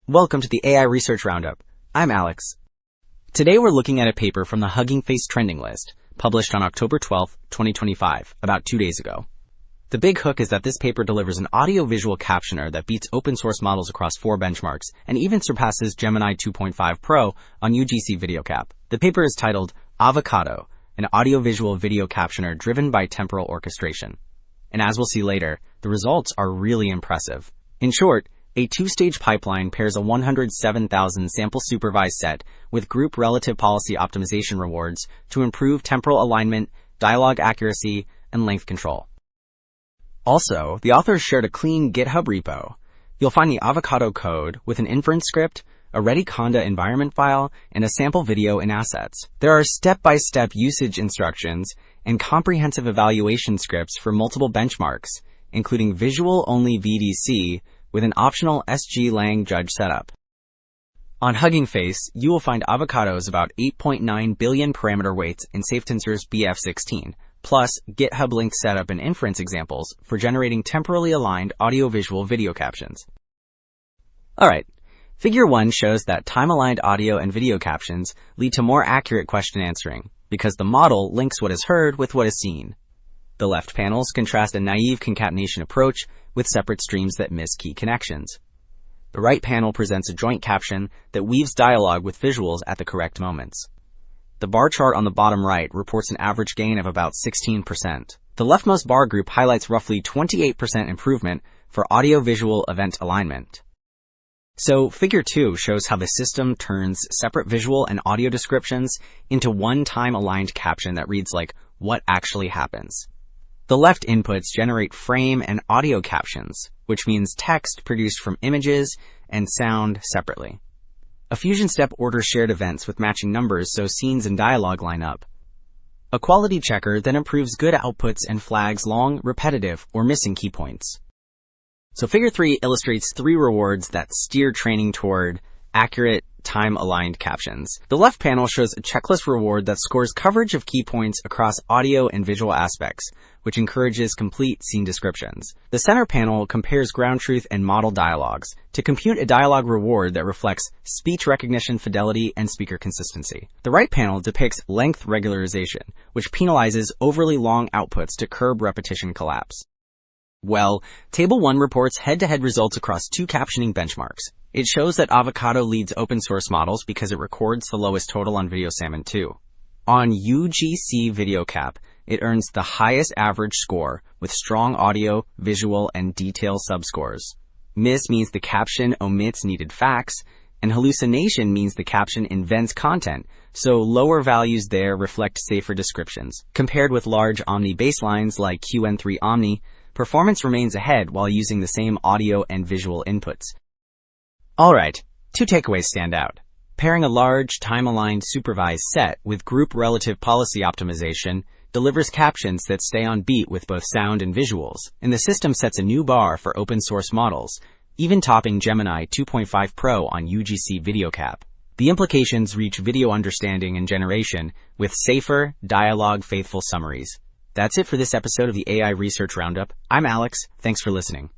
Welcome to the AI Research Roundup. I'm Alex. Today we're looking at a paper from the Hugging Face trending list, published on October 12, 2025, about 2 days ago. The big hook is that this paper delivers an audiovisual captioner that beats open source models across 4 benchmarks and even surpasses Gemini 2.5 Pro on UGC VideoCap. The paper is titled AVoCaDO, an audiovisual video captioner driven by temporal orchestration. And as we'll see later, the results are really impressive. In short, a 2-stage pipeline pairs a 107,000 sample supervised set with group relative policy optimization rewards to improve temporal alignment, dialogue accuracy, and length control. Also, the authors shared a clean GitHub repo. You'll find the AVoCaDO code with an inference script, a ready Conda environment file, and a sample video in assets. There are step-by-step usage instructions and comprehensive evaluation scripts for multiple benchmarks, including visual-only VDC, with an optional SG-Lang judge setup. On Hugging Face, you will find AVoCaDO's about 8.9 billion parameter weights in SafeTensor's BF16, plus GitHub link setup and inference examples for generating temporally aligned audiovisual video captions. Alright, Figure 1 shows that time-aligned audio and video captions lead to more accurate question answering, because the model links what is heard with what is seen. The left panels contrast a naive concatenation approach with separate streams that miss key connections. The right panel presents a joint caption that weaves dialogue with visuals at the correct moments. The bar chart on the bottom right reports an average gain of about 16%. The leftmost bar group highlights roughly 28% improvement for audio-visual event alignment. So, Figure 2 shows how the system turns separate visual and audio descriptions into one time-aligned caption that reads like, "What actually happens?" The left inputs generate frame and audio captions, which means text produced from images and sound separately. A fusion step orders shared events with matching numbers so scenes and dialogue line up. A quality checker then improves good outputs and flags long, repetitive, or missing key points. So Figure 3 illustrates 3 rewards that steer training toward accurate, time-aligned captions. The left panel shows a checklist reward that scores coverage of key points across audio and visual aspects, which encourages complete scene descriptions. The center panel compares ground truth and model dialogues to compute a dialogue reward that reflects speech recognition fidelity and speaker consistency. The right panel depicts length regularization, which penalizes overly long outputs to curb repetition collapse. Well, Table 1 reports head-to-head results across 2 captioning benchmarks. It shows that AVoCaDO leads open-source models because it records the lowest total on Video Salmon 2. On UGC VideoCap, it earns the highest average score with strong audio, visual, and detail subscores. Miss means the caption omits needed facts, and hallucination means the caption invents content, so lower values there reflect safer descriptions. Compared with large Omni baselines like QN3 Omni, performance remains ahead while using the same audio and visual inputs. Alright, 2 takeaways stand out. Pairing a large, time-aligned supervised set with group relative policy optimization delivers captions that stay on beat with both sound and visuals, and the system sets a new bar for open-source models, even topping Gemini 2.5 Pro on UGC VideoCap. The implications reach video understanding and generation with safer, dialogue-faithful summaries. That's it for this episode of the AI Research Roundup. I'm Alex. Thanks for listening.